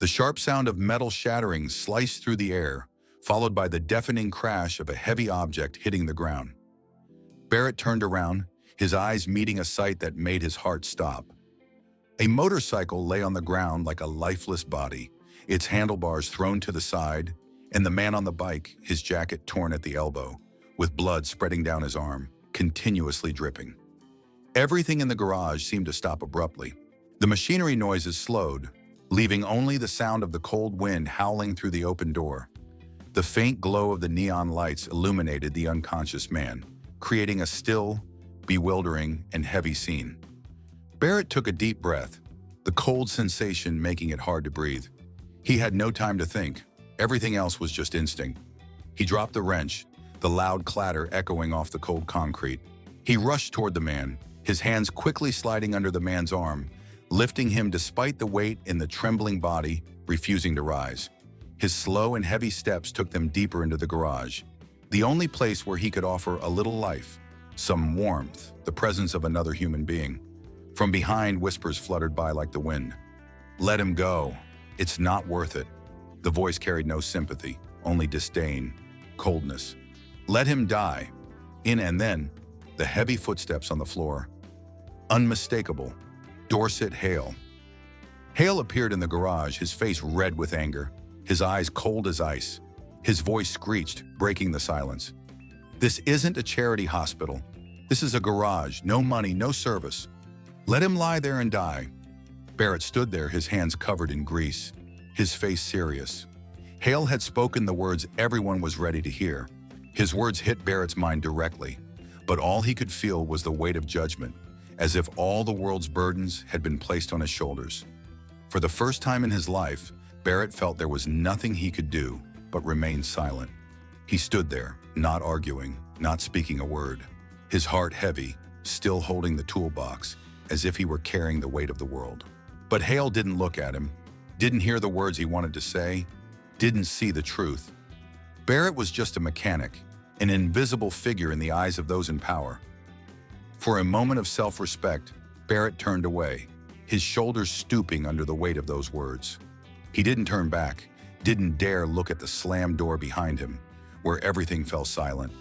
The sharp sound of metal shattering sliced through the air, followed by the deafening crash of a heavy object hitting the ground. Barrett turned around, his eyes meeting a sight that made his heart stop. A motorcycle lay on the ground like a lifeless body, its handlebars thrown to the side, and the man on the bike, his jacket torn at the elbow, with blood spreading down his arm, continuously dripping. Everything in the garage seemed to stop abruptly. The machinery noises slowed, leaving only the sound of the cold wind howling through the open door. The faint glow of the neon lights illuminated the unconscious man, creating a still, bewildering, and heavy scene. Barrett took a deep breath, the cold sensation making it hard to breathe. He had no time to think. Everything else was just instinct. He dropped the wrench, the loud clatter echoing off the cold concrete. He rushed toward the man, his hands quickly sliding under the man's arm, lifting him despite the weight in the trembling body, refusing to rise. His slow and heavy steps took them deeper into the garage, the only place where he could offer a little life, some warmth, the presence of another human being. From behind, whispers fluttered by like the wind. "Let him go. It's not worth it." The voice carried no sympathy, only disdain, coldness. "Let him die." And then, the heavy footsteps on the floor. Unmistakable. Dorset Hale. Hale appeared in the garage, his face red with anger, his eyes cold as ice. His voice screeched, breaking the silence. "This isn't a charity hospital. This is a garage, no money, no service. Let him lie there and die." Barrett stood there, his hands covered in grease, his face serious. Hale had spoken the words everyone was ready to hear. His words hit Barrett's mind directly, but all he could feel was the weight of judgment, as if all the world's burdens had been placed on his shoulders. For the first time in his life, Barrett felt there was nothing he could do but remain silent. He stood there, not arguing, not speaking a word, his heart heavy, still holding the toolbox, as if he were carrying the weight of the world. But Hale didn't look at him, didn't hear the words he wanted to say, didn't see the truth. Barrett was just a mechanic, an invisible figure in the eyes of those in power. For a moment of self-respect, Barrett turned away, his shoulders stooping under the weight of those words. He didn't turn back, didn't dare look at the slammed door behind him, where everything fell silent.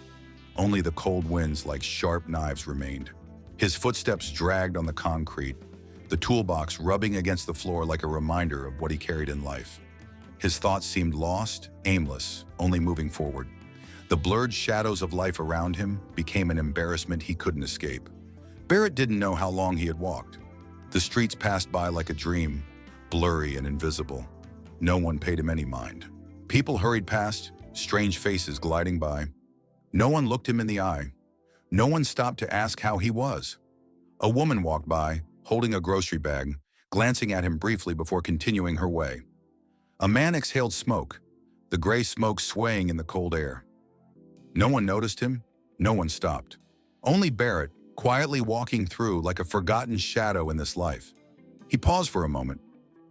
Only the cold winds like sharp knives remained. His footsteps dragged on the concrete, the toolbox rubbing against the floor like a reminder of what he carried in life. His thoughts seemed lost, aimless, only moving forward. The blurred shadows of life around him became an embarrassment he couldn't escape. Barrett didn't know how long he had walked. The streets passed by like a dream, blurry and invisible. No one paid him any mind. People hurried past, strange faces gliding by. No one looked him in the eye. No one stopped to ask how he was. A woman walked by, holding a grocery bag, glancing at him briefly before continuing her way. A man exhaled smoke, the gray smoke swaying in the cold air. No one noticed him, no one stopped. Only Barrett, quietly walking through like a forgotten shadow in this life. He paused for a moment,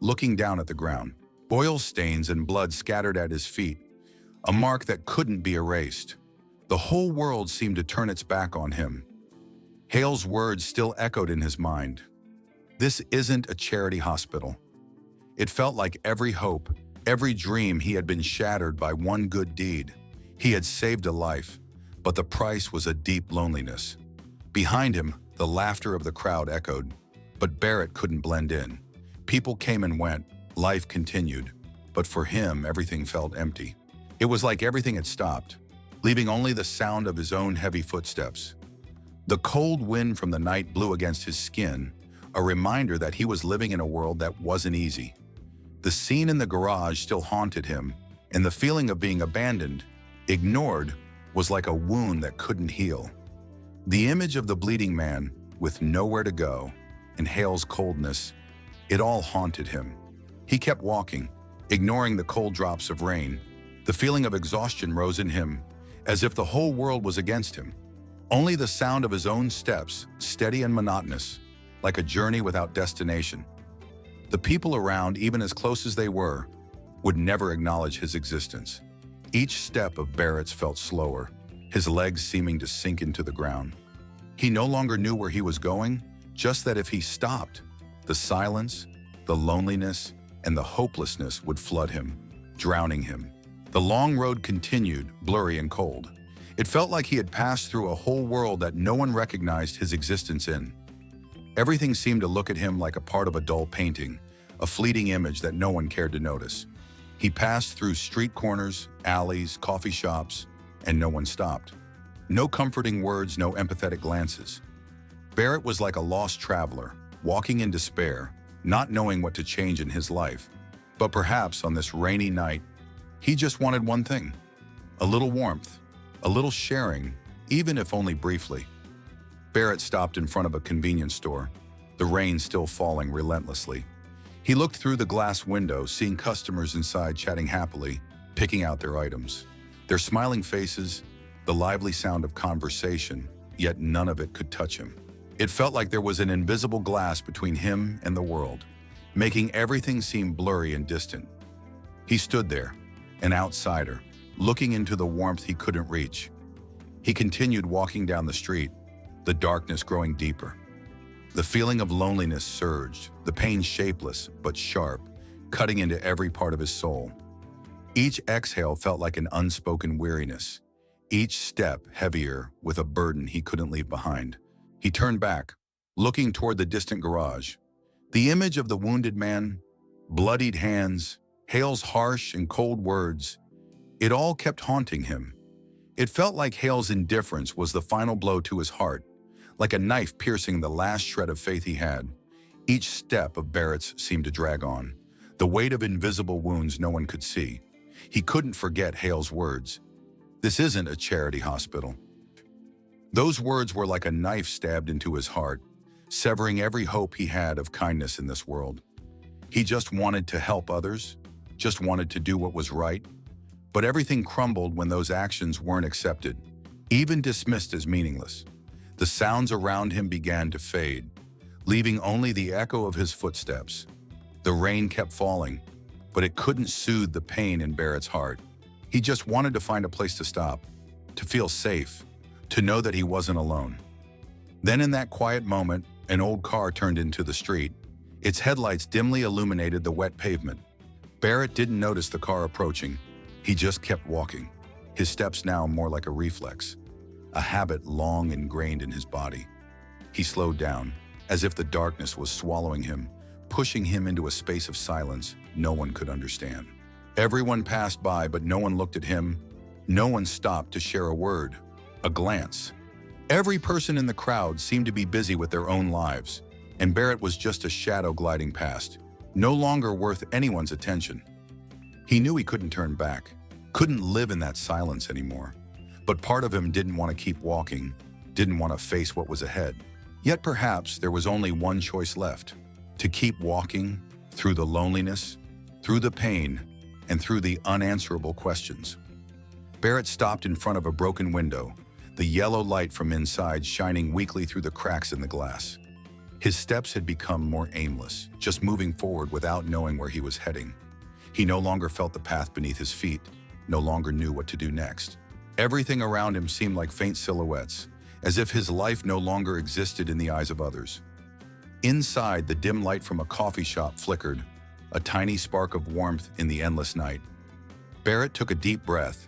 looking down at the ground. Oil stains and blood scattered at his feet, a mark that couldn't be erased. The whole world seemed to turn its back on him. Hale's words still echoed in his mind. This isn't a charity hospital. It felt like every hope, every dream he had been shattered by one good deed. He had saved a life, but the price was a deep loneliness. Behind him, the laughter of the crowd echoed, but Barrett couldn't blend in. People came and went, life continued, but for him, everything felt empty. It was like everything had stopped, leaving only the sound of his own heavy footsteps. The cold wind from the night blew against his skin, a reminder that he was living in a world that wasn't easy. The scene in the garage still haunted him, and the feeling of being abandoned, ignored, was like a wound that couldn't heal. The image of the bleeding man, with nowhere to go, and Hale's coldness, it all haunted him. He kept walking, ignoring the cold drops of rain. The feeling of exhaustion rose in him, as if the whole world was against him. Only the sound of his own steps, steady and monotonous, like a journey without destination. The people around, even as close as they were, would never acknowledge his existence. Each step of Barrett's felt slower, his legs seeming to sink into the ground. He no longer knew where he was going, just that if he stopped, the silence, the loneliness, and the hopelessness would flood him, drowning him. The long road continued, blurry and cold. It felt like he had passed through a whole world that no one recognized his existence in. Everything seemed to look at him like a part of a dull painting, a fleeting image that no one cared to notice. He passed through street corners, alleys, coffee shops, and no one stopped. No comforting words, no empathetic glances. Barrett was like a lost traveler, walking in despair, not knowing what to change in his life. But perhaps on this rainy night, he just wanted one thing: a little warmth, a little sharing, even if only briefly. Barrett stopped in front of a convenience store, the rain still falling relentlessly. He looked through the glass window, seeing customers inside chatting happily, picking out their items. Their smiling faces, the lively sound of conversation, yet none of it could touch him. It felt like there was an invisible glass between him and the world, making everything seem blurry and distant. He stood there, an outsider, looking into the warmth he couldn't reach. He continued walking down the street, the darkness growing deeper. The feeling of loneliness surged, the pain shapeless but sharp, cutting into every part of his soul. Each exhale felt like an unspoken weariness, each step heavier with a burden he couldn't leave behind. He turned back, looking toward the distant garage. The image of the wounded man, bloodied hands, Hale's harsh and cold words, it all kept haunting him. It felt like Hale's indifference was the final blow to his heart, like a knife piercing the last shred of faith he had. Each step of Barrett's seemed to drag on, the weight of invisible wounds no one could see. He couldn't forget Hale's words. "This isn't a charity hospital." Those words were like a knife stabbed into his heart, severing every hope he had of kindness in this world. He just wanted to help others, just wanted to do what was right. But everything crumbled when those actions weren't accepted, even dismissed as meaningless. The sounds around him began to fade, leaving only the echo of his footsteps. The rain kept falling, but it couldn't soothe the pain in Barrett's heart. He just wanted to find a place to stop, to feel safe, to know that he wasn't alone. Then in that quiet moment, an old car turned into the street. Its headlights dimly illuminated the wet pavement. Barrett didn't notice the car approaching. He just kept walking, his steps now more like a reflex, a habit long ingrained in his body. He slowed down, as if the darkness was swallowing him, pushing him into a space of silence no one could understand. Everyone passed by, but no one looked at him. No one stopped to share a word, a glance. Every person in the crowd seemed to be busy with their own lives, and Barrett was just a shadow gliding past, no longer worth anyone's attention. He knew he couldn't turn back, couldn't live in that silence anymore. But part of him didn't want to keep walking, didn't want to face what was ahead. Yet perhaps there was only one choice left: to keep walking through the loneliness, through the pain, and through the unanswerable questions. Barrett stopped in front of a broken window, the yellow light from inside shining weakly through the cracks in the glass. His steps had become more aimless, just moving forward without knowing where he was heading. He no longer felt the path beneath his feet, no longer knew what to do next. Everything around him seemed like faint silhouettes, as if his life no longer existed in the eyes of others. Inside, the dim light from a coffee shop flickered, a tiny spark of warmth in the endless night. Barrett took a deep breath,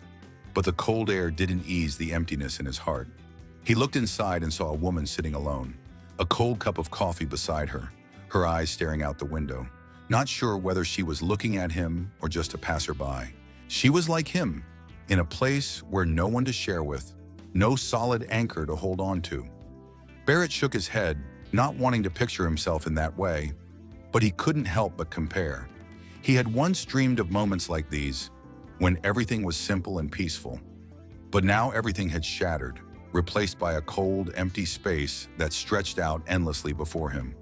but the cold air didn't ease the emptiness in his heart. He looked inside and saw a woman sitting alone, a cold cup of coffee beside her, her eyes staring out the window, not sure whether she was looking at him or just a passerby. She was like him, in a place where no one to share with, no solid anchor to hold on to. Barrett shook his head, not wanting to picture himself in that way, but he couldn't help but compare. He had once dreamed of moments like these, when everything was simple and peaceful. But now everything had shattered, replaced by a cold, empty space that stretched out endlessly before him.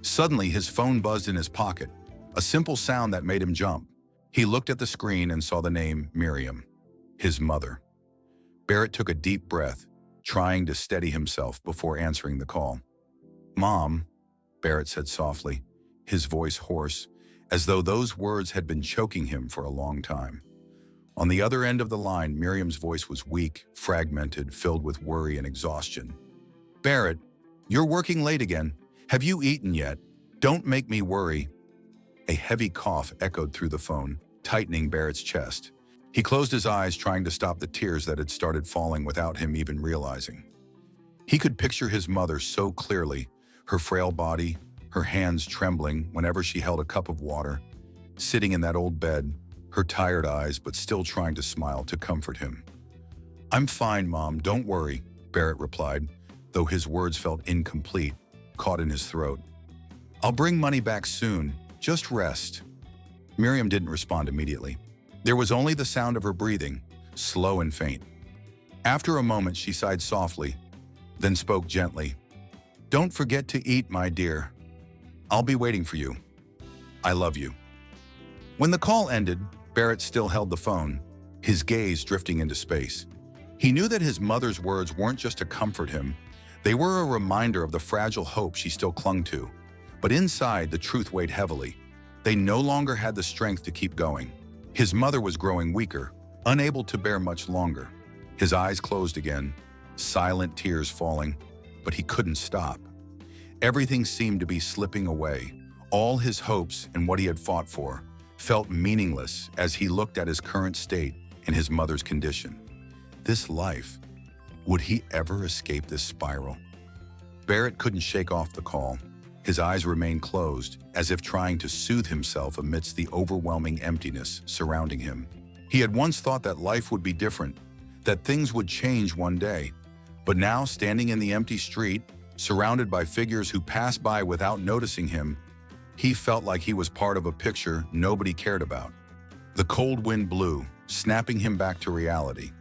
Suddenly, his phone buzzed in his pocket, a simple sound that made him jump. He looked at the screen and saw the name Miriam, his mother. Barrett took a deep breath, trying to steady himself before answering the call. "Mom," Barrett said softly, his voice hoarse, as though those words had been choking him for a long time. On the other end of the line, Miriam's voice was weak, fragmented, filled with worry and exhaustion. "Barrett, you're working late again. Have you eaten yet? Don't make me worry." A heavy cough echoed through the phone, tightening Barrett's chest. He closed his eyes, trying to stop the tears that had started falling without him even realizing. He could picture his mother so clearly, her frail body, her hands trembling whenever she held a cup of water, sitting in that old bed, her tired eyes but still trying to smile to comfort him. "I'm fine, Mom, don't worry," Barrett replied, though his words felt incomplete, caught in his throat. "I'll bring money back soon, just rest." Miriam didn't respond immediately. There was only the sound of her breathing, slow and faint. After a moment, she sighed softly, then spoke gently. "Don't forget to eat, my dear. I'll be waiting for you. I love you." When the call ended, Barrett still held the phone, his gaze drifting into space. He knew that his mother's words weren't just to comfort him, they were a reminder of the fragile hope she still clung to. But inside, the truth weighed heavily. They no longer had the strength to keep going. His mother was growing weaker, unable to bear much longer. His eyes closed again, silent tears falling, but he couldn't stop. Everything seemed to be slipping away. All his hopes and what he had fought for felt meaningless as he looked at his current state and his mother's condition. This life, would he ever escape this spiral? Barrett couldn't shake off the call. His eyes remained closed, as if trying to soothe himself amidst the overwhelming emptiness surrounding him. He had once thought that life would be different, that things would change one day. But now, standing in the empty street, surrounded by figures who passed by without noticing him, he felt like he was part of a picture nobody cared about. The cold wind blew, snapping him back to reality.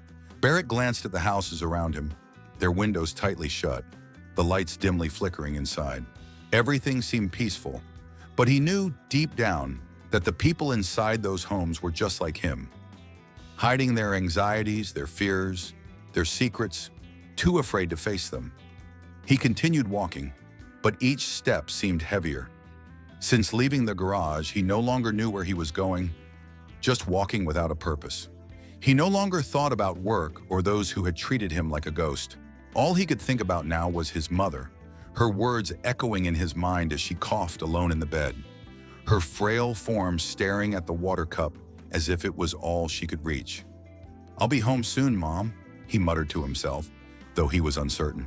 Barrett glanced at the houses around him, their windows tightly shut, the lights dimly flickering inside. Everything seemed peaceful, but he knew deep down that the people inside those homes were just like him, hiding their anxieties, their fears, their secrets, too afraid to face them. He continued walking, but each step seemed heavier. Since leaving the garage, he no longer knew where he was going, just walking without a purpose. He no longer thought about work or those who had treated him like a ghost. All he could think about now was his mother, her words echoing in his mind as she coughed alone in the bed, her frail form staring at the water cup as if it was all she could reach. "I'll be home soon, Mom," he muttered to himself, though he was uncertain.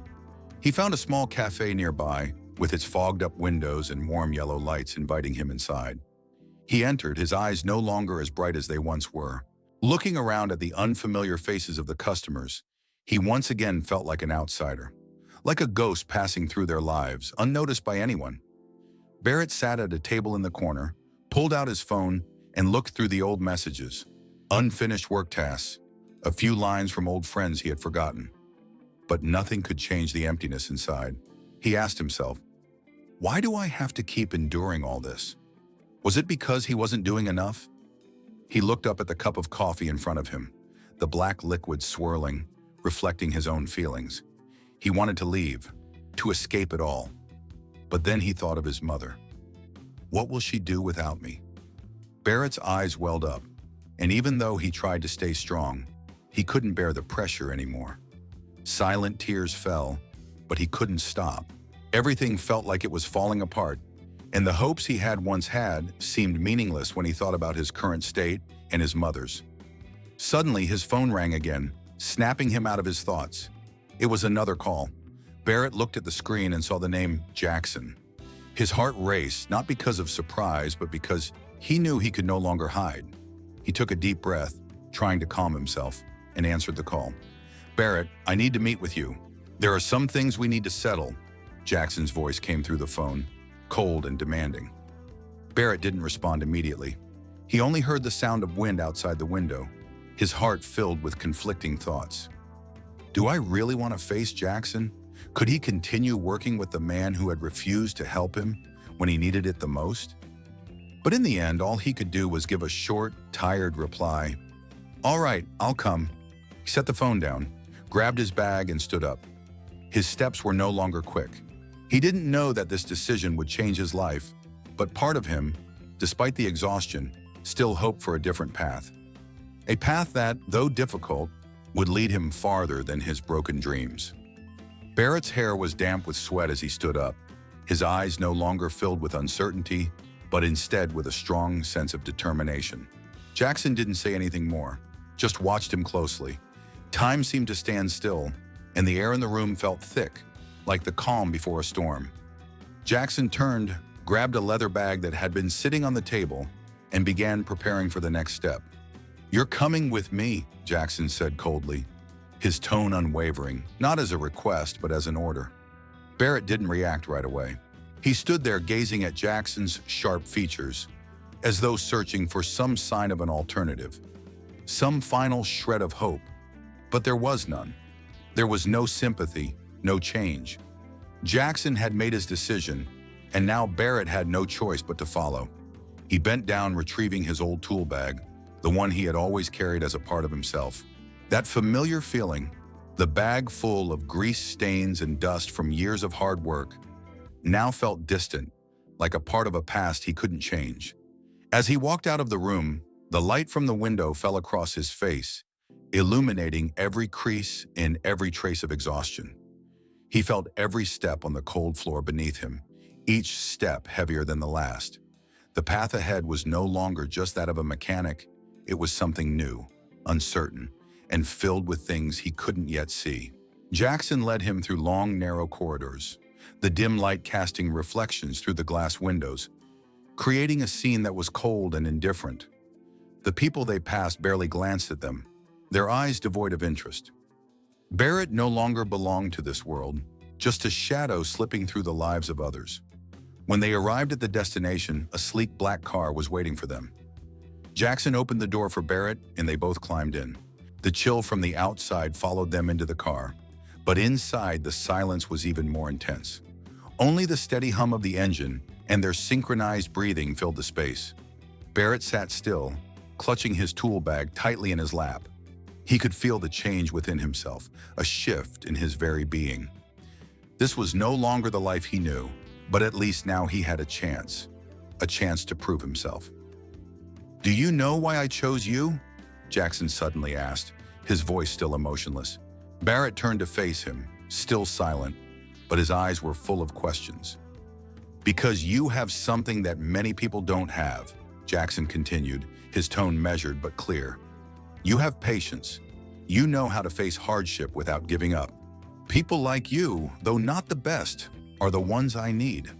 He found a small cafe nearby, with its fogged-up windows and warm yellow lights inviting him inside. He entered, his eyes no longer as bright as they once were. Looking around at the unfamiliar faces of the customers, he once again felt like an outsider, like a ghost passing through their lives, unnoticed by anyone. Barrett sat at a table in the corner, pulled out his phone, and looked through the old messages, unfinished work tasks, a few lines from old friends he had forgotten. But nothing could change the emptiness inside. He asked himself, why do I have to keep enduring all this? Was it because he wasn't doing enough? He looked up at the cup of coffee in front of him, the black liquid swirling, reflecting his own feelings. He wanted to leave, to escape it all. But then he thought of his mother. What will she do without me? Barrett's eyes welled up, and even though he tried to stay strong, he couldn't bear the pressure anymore. Silent tears fell, but he couldn't stop. Everything felt like it was falling apart, and the hopes he had once had seemed meaningless when he thought about his current state and his mother's. Suddenly, his phone rang again, snapping him out of his thoughts. It was another call. Barrett looked at the screen and saw the name Jackson. His heart raced, not because of surprise, but because he knew he could no longer hide. He took a deep breath, trying to calm himself, and answered the call. "Barrett, I need to meet with you. There are some things we need to settle." Jackson's voice came through the phone, cold and demanding. Barrett didn't respond immediately. He only heard the sound of wind outside the window, his heart filled with conflicting thoughts. Do I really want to face Jackson? Could he continue working with the man who had refused to help him when he needed it the most? But in the end, all he could do was give a short, tired reply. "All right, I'll come." He set the phone down, grabbed his bag, and stood up. His steps were no longer quick. He didn't know that this decision would change his life, but part of him, despite the exhaustion, still hoped for a different path. A path that, though difficult, would lead him farther than his broken dreams. Barrett's hair was damp with sweat as he stood up, his eyes no longer filled with uncertainty, but instead with a strong sense of determination. Jackson didn't say anything more, just watched him closely. Time seemed to stand still, and the air in the room felt thick, like the calm before a storm. Jackson turned, grabbed a leather bag that had been sitting on the table, and began preparing for the next step. "You're coming with me," Jackson said coldly, his tone unwavering, not as a request but as an order. Barrett didn't react right away. He stood there gazing at Jackson's sharp features, as though searching for some sign of an alternative, some final shred of hope. But there was none. There was no sympathy, no change. Jackson had made his decision, and now Barrett had no choice but to follow. He bent down, retrieving his old tool bag, the one he had always carried as a part of himself. That familiar feeling, the bag full of grease stains and dust from years of hard work, now felt distant, like a part of a past he couldn't change. As he walked out of the room, the light from the window fell across his face, illuminating every crease and every trace of exhaustion. He felt every step on the cold floor beneath him, each step heavier than the last. The path ahead was no longer just that of a mechanic. It was something new, uncertain, and filled with things he couldn't yet see. Jackson led him through long, narrow corridors, the dim light casting reflections through the glass windows, creating a scene that was cold and indifferent. The people they passed barely glanced at them, their eyes devoid of interest. Barrett no longer belonged to this world, just a shadow slipping through the lives of others. When they arrived at the destination, a sleek black car was waiting for them. Jackson opened the door for Barrett, and they both climbed in. The chill from the outside followed them into the car, but inside the silence was even more intense. Only the steady hum of the engine and their synchronized breathing filled the space. Barrett sat still, clutching his tool bag tightly in his lap. He could feel the change within himself, a shift in his very being. This was no longer the life he knew, but at least now he had a chance to prove himself. "Do you know why I chose you?" Jackson suddenly asked, his voice still emotionless. Barrett turned to face him, still silent, but his eyes were full of questions. "Because you have something that many people don't have," Jackson continued, his tone measured but clear. "You have patience. You know how to face hardship without giving up. People like you, though not the best, are the ones I need."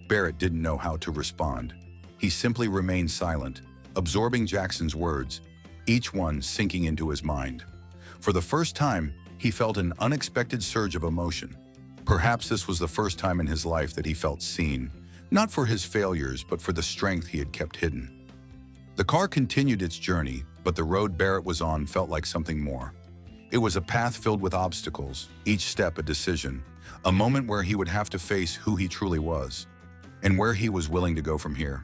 Barrett didn't know how to respond. He simply remained silent, absorbing Jackson's words, each one sinking into his mind. For the first time, he felt an unexpected surge of emotion. Perhaps this was the first time in his life that he felt seen, not for his failures, but for the strength he had kept hidden. The car continued its journey, but the road Barrett was on felt like something more. It was a path filled with obstacles, each step a decision, a moment where he would have to face who he truly was, and where he was willing to go from here.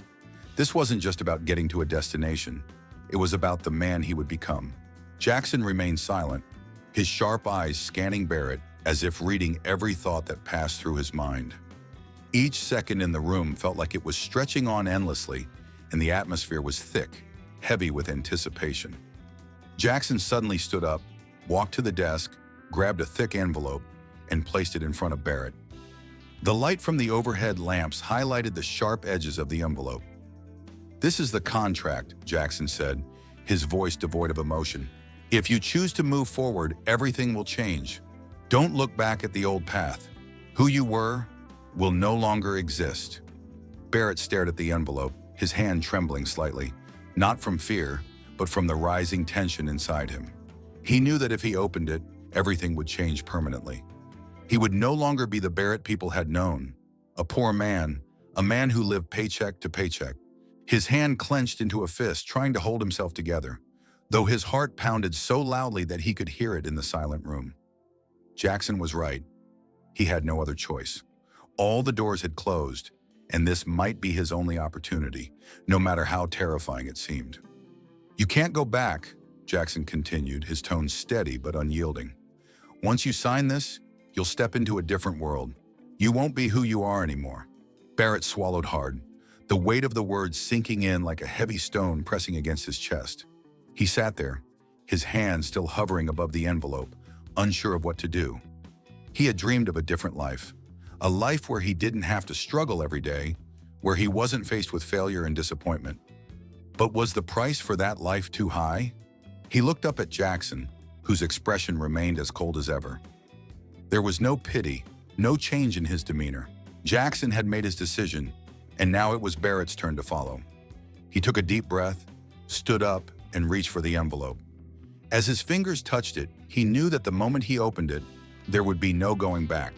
This wasn't just about getting to a destination. It was about the man he would become. Jackson remained silent, his sharp eyes scanning Barrett as if reading every thought that passed through his mind. Each second in the room felt like it was stretching on endlessly, and the atmosphere was thick, heavy with anticipation. Jackson suddenly stood up, walked to the desk, grabbed a thick envelope, and placed it in front of Barrett. The light from the overhead lamps highlighted the sharp edges of the envelope. "This is the contract," Jackson said, his voice devoid of emotion. "If you choose to move forward, everything will change. Don't look back at the old path. Who you were will no longer exist." Barrett stared at the envelope, his hand trembling slightly, not from fear, but from the rising tension inside him. He knew that if he opened it, everything would change permanently. He would no longer be the Barrett people had known, a poor man, a man who lived paycheck to paycheck. His hand clenched into a fist, trying to hold himself together, though his heart pounded so loudly that he could hear it in the silent room. Jackson was right. He had no other choice. All the doors had closed, and this might be his only opportunity, no matter how terrifying it seemed. "You can't go back," Jackson continued, his tone steady but unyielding. "Once you sign this, you'll step into a different world. You won't be who you are anymore." Barrett swallowed hard, the weight of the words sinking in like a heavy stone pressing against his chest. He sat there, his hand still hovering above the envelope, unsure of what to do. He had dreamed of a different life, a life where he didn't have to struggle every day, where he wasn't faced with failure and disappointment. But was the price for that life too high? He looked up at Jackson, whose expression remained as cold as ever. There was no pity, no change in his demeanor. Jackson had made his decision, and now it was Barrett's turn to follow. He took a deep breath, stood up, and reached for the envelope. As his fingers touched it, he knew that the moment he opened it, there would be no going back.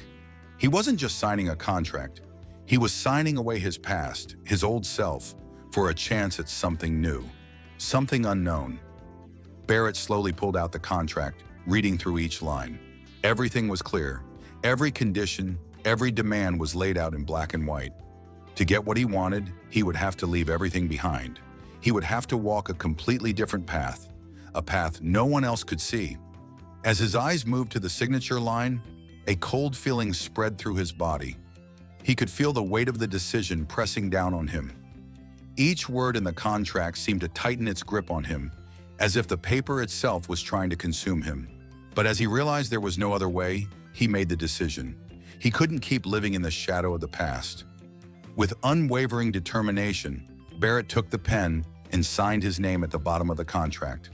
He wasn't just signing a contract. He was signing away his past, his old self, for a chance at something new, something unknown. Barrett slowly pulled out the contract, reading through each line. Everything was clear. Every condition, every demand was laid out in black and white. To get what he wanted, he would have to leave everything behind. He would have to walk a completely different path, a path no one else could see. As his eyes moved to the signature line, a cold feeling spread through his body. He could feel the weight of the decision pressing down on him. Each word in the contract seemed to tighten its grip on him, as if the paper itself was trying to consume him. But as he realized there was no other way, he made the decision. He couldn't keep living in the shadow of the past. With unwavering determination, Barrett took the pen and signed his name at the bottom of the contract.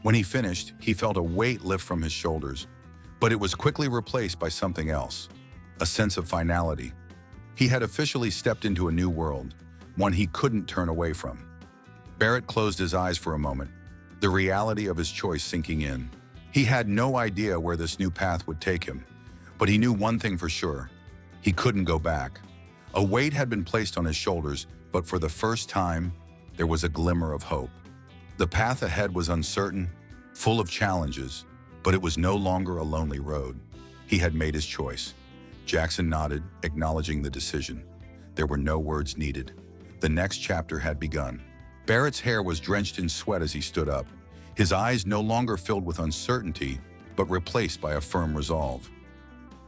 When he finished, he felt a weight lift from his shoulders, but it was quickly replaced by something else, a sense of finality. He had officially stepped into a new world, one he couldn't turn away from. Barrett closed his eyes for a moment, the reality of his choice sinking in. He had no idea where this new path would take him, but he knew one thing for sure: he couldn't go back. A weight had been placed on his shoulders, but for the first time, there was a glimmer of hope. The path ahead was uncertain, full of challenges, but it was no longer a lonely road. He had made his choice. Jackson nodded, acknowledging the decision. There were no words needed. The next chapter had begun. Barrett's hair was drenched in sweat as he stood up, his eyes no longer filled with uncertainty, but replaced by a firm resolve.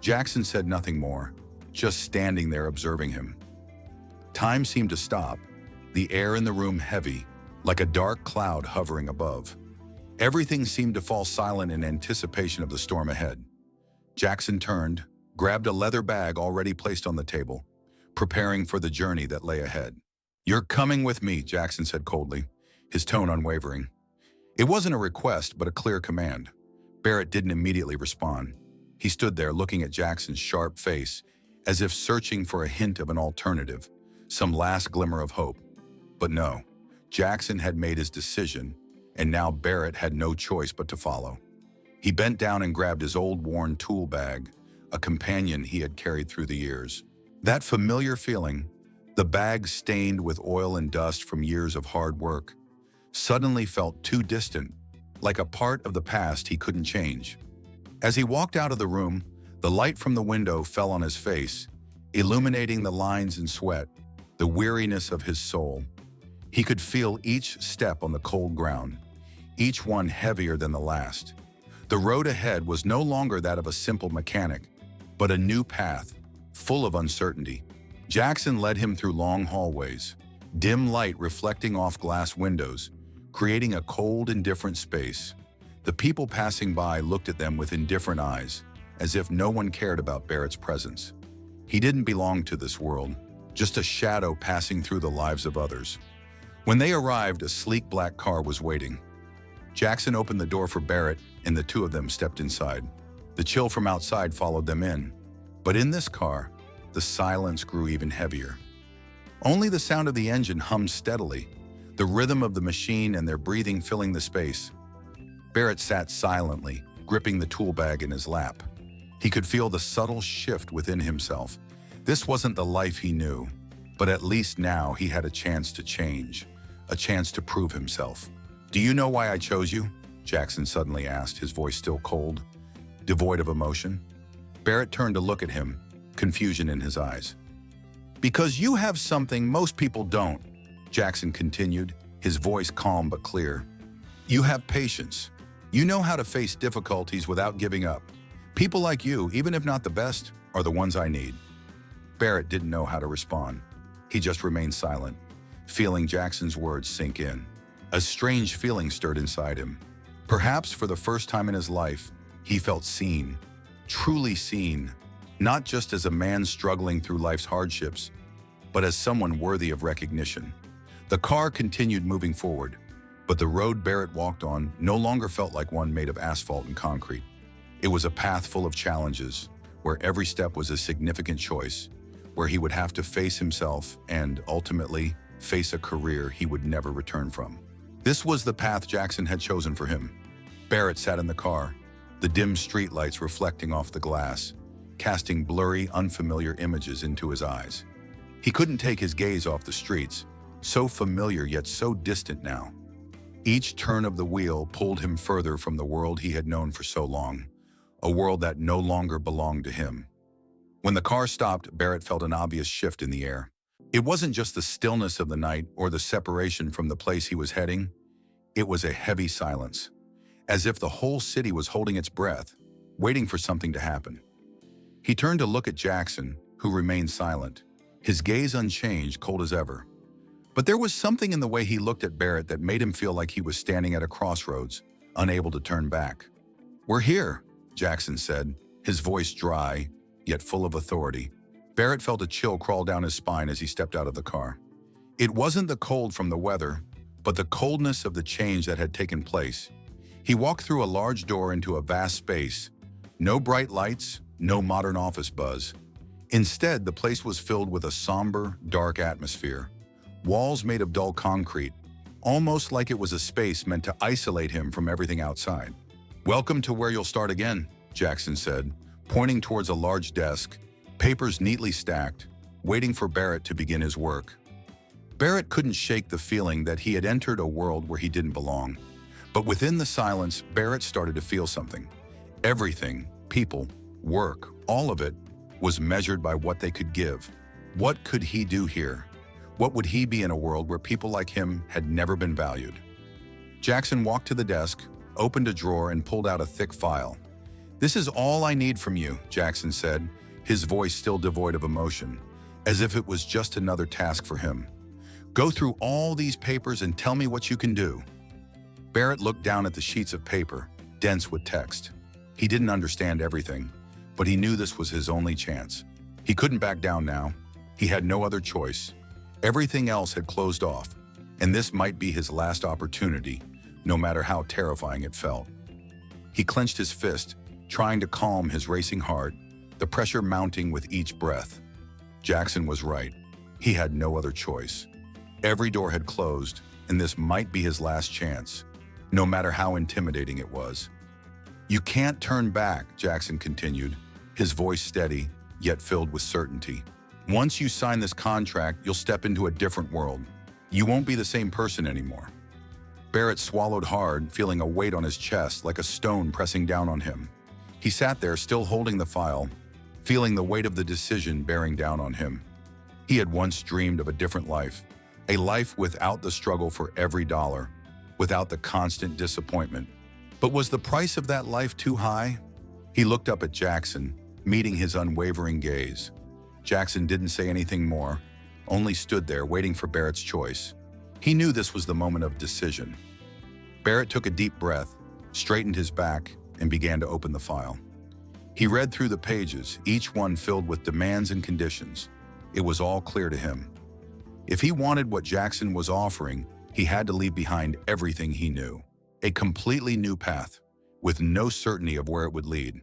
Jackson said nothing more, just standing there observing him. Time seemed to stop, the air in the room heavy, like a dark cloud hovering above. Everything seemed to fall silent in anticipation of the storm ahead. Jackson turned, grabbed a leather bag already placed on the table, preparing for the journey that lay ahead. "You're coming with me," Jackson said coldly, his tone unwavering. It wasn't a request, but a clear command. Barrett didn't immediately respond. He stood there looking at Jackson's sharp face, as if searching for a hint of an alternative, some last glimmer of hope. But no, Jackson had made his decision, and now Barrett had no choice but to follow. He bent down and grabbed his old worn tool bag, a companion he had carried through the years. That familiar feeling, the bag stained with oil and dust from years of hard work, suddenly felt too distant, like a part of the past he couldn't change. As he walked out of the room, the light from the window fell on his face, illuminating the lines and sweat, the weariness of his soul. He could feel each step on the cold ground, each one heavier than the last. The road ahead was no longer that of a simple mechanic, but a new path, full of uncertainty. Jackson led him through long hallways, dim light reflecting off glass windows, creating a cold, indifferent space. The people passing by looked at them with indifferent eyes, as if no one cared about Barrett's presence. He didn't belong to this world, just a shadow passing through the lives of others. When they arrived, a sleek black car was waiting. Jackson opened the door for Barrett, and the two of them stepped inside. The chill from outside followed them in. But in this car, the silence grew even heavier. Only the sound of the engine hummed steadily, the rhythm of the machine and their breathing filling the space. Barrett sat silently, gripping the tool bag in his lap. He could feel the subtle shift within himself. This wasn't the life he knew, but at least now he had a chance to change, a chance to prove himself. "Do you know why I chose you?" Jackson suddenly asked, his voice still cold, devoid of emotion. Barrett turned to look at him, confusion in his eyes. "Because you have something most people don't," Jackson continued, his voice calm but clear. "You have patience. You know how to face difficulties without giving up. People like you, even if not the best, are the ones I need." Barrett didn't know how to respond. He just remained silent, feeling Jackson's words sink in. A strange feeling stirred inside him. Perhaps for the first time in his life, he felt seen, truly seen, not just as a man struggling through life's hardships, but as someone worthy of recognition. The car continued moving forward, but the road Barrett walked on no longer felt like one made of asphalt and concrete. It was a path full of challenges, where every step was a significant choice, where he would have to face himself and, ultimately, face a career he would never return from. This was the path Jackson had chosen for him. Barrett sat in the car, the dim streetlights reflecting off the glass, casting blurry, unfamiliar images into his eyes. He couldn't take his gaze off the streets, so familiar yet so distant now. Each turn of the wheel pulled him further from the world he had known for so long, a world that no longer belonged to him. When the car stopped, Barrett felt an obvious shift in the air. It wasn't just the stillness of the night or the separation from the place he was heading. It was a heavy silence, as if the whole city was holding its breath, waiting for something to happen. He turned to look at Jackson, who remained silent, his gaze unchanged, cold as ever. But there was something in the way he looked at Barrett that made him feel like he was standing at a crossroads, unable to turn back. "We're here," Jackson said, his voice dry, yet full of authority. Barrett felt a chill crawl down his spine as he stepped out of the car. It wasn't the cold from the weather, but the coldness of the change that had taken place. He walked through a large door into a vast space. No bright lights, no modern office buzz. Instead, the place was filled with a somber, dark atmosphere. Walls made of dull concrete, almost like it was a space meant to isolate him from everything outside. "Welcome to where you'll start again," Jackson said, pointing towards a large desk, papers neatly stacked, waiting for Barrett to begin his work. Barrett couldn't shake the feeling that he had entered a world where he didn't belong. But within the silence, Barrett started to feel something. Everything, people, work, all of it, was measured by what they could give. What could he do here? What would he be in a world where people like him had never been valued? Jackson walked to the desk, opened a drawer, and pulled out a thick file. "This is all I need from you," Jackson said, his voice still devoid of emotion, as if it was just another task for him. "Go through all these papers and tell me what you can do." Barrett looked down at the sheets of paper, dense with text. He didn't understand everything, but he knew this was his only chance. He couldn't back down now. He had no other choice. Everything else had closed off, and this might be his last opportunity, no matter how terrifying it felt. He clenched his fist, trying to calm his racing heart, the pressure mounting with each breath. Jackson was right. He had no other choice. Every door had closed, and this might be his last chance, no matter how intimidating it was. "You can't turn back," Jackson continued, his voice steady, yet filled with certainty. "Once you sign this contract, you'll step into a different world. You won't be the same person anymore." Barrett swallowed hard, feeling a weight on his chest like a stone pressing down on him. He sat there, still holding the file, feeling the weight of the decision bearing down on him. He had once dreamed of a different life, a life without the struggle for every dollar, without the constant disappointment. But was the price of that life too high? He looked up at Jackson, meeting his unwavering gaze. Jackson didn't say anything more, only stood there waiting for Barrett's choice. He knew this was the moment of decision. Barrett took a deep breath, straightened his back, and began to open the file. He read through the pages, each one filled with demands and conditions. It was all clear to him. If he wanted what Jackson was offering, he had to leave behind everything he knew. A completely new path, with no certainty of where it would lead.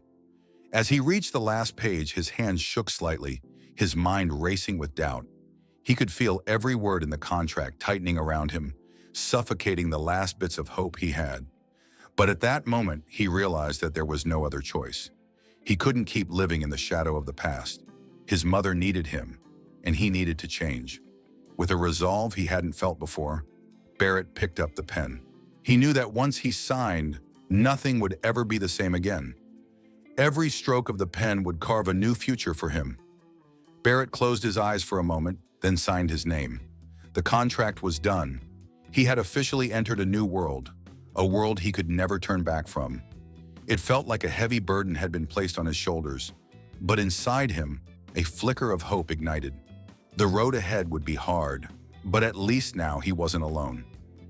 As he reached the last page, his hands shook slightly, his mind racing with doubt. He could feel every word in the contract tightening around him, suffocating the last bits of hope he had. But at that moment, he realized that there was no other choice. He couldn't keep living in the shadow of the past. His mother needed him, and he needed to change. With a resolve he hadn't felt before, Barrett picked up the pen. He knew that once he signed, nothing would ever be the same again. Every stroke of the pen would carve a new future for him. Barrett closed his eyes for a moment, then signed his name. The contract was done. He had officially entered a new world, a world he could never turn back from. It felt like a heavy burden had been placed on his shoulders, but inside him, a flicker of hope ignited. The road ahead would be hard, but at least now he wasn't alone.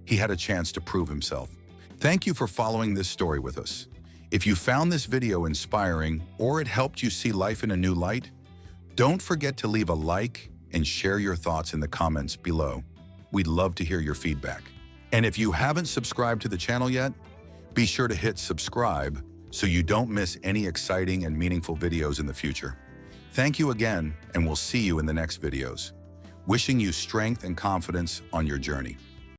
He had a chance to prove himself. Thank you for following this story with us. If you found this video inspiring or it helped you see life in a new light, don't forget to leave a like and share your thoughts in the comments below. We'd love to hear your feedback. And if you haven't subscribed to the channel yet, be sure to hit subscribe so you don't miss any exciting and meaningful videos in the future. Thank you again, and we'll see you in the next videos. Wishing you strength and confidence on your journey.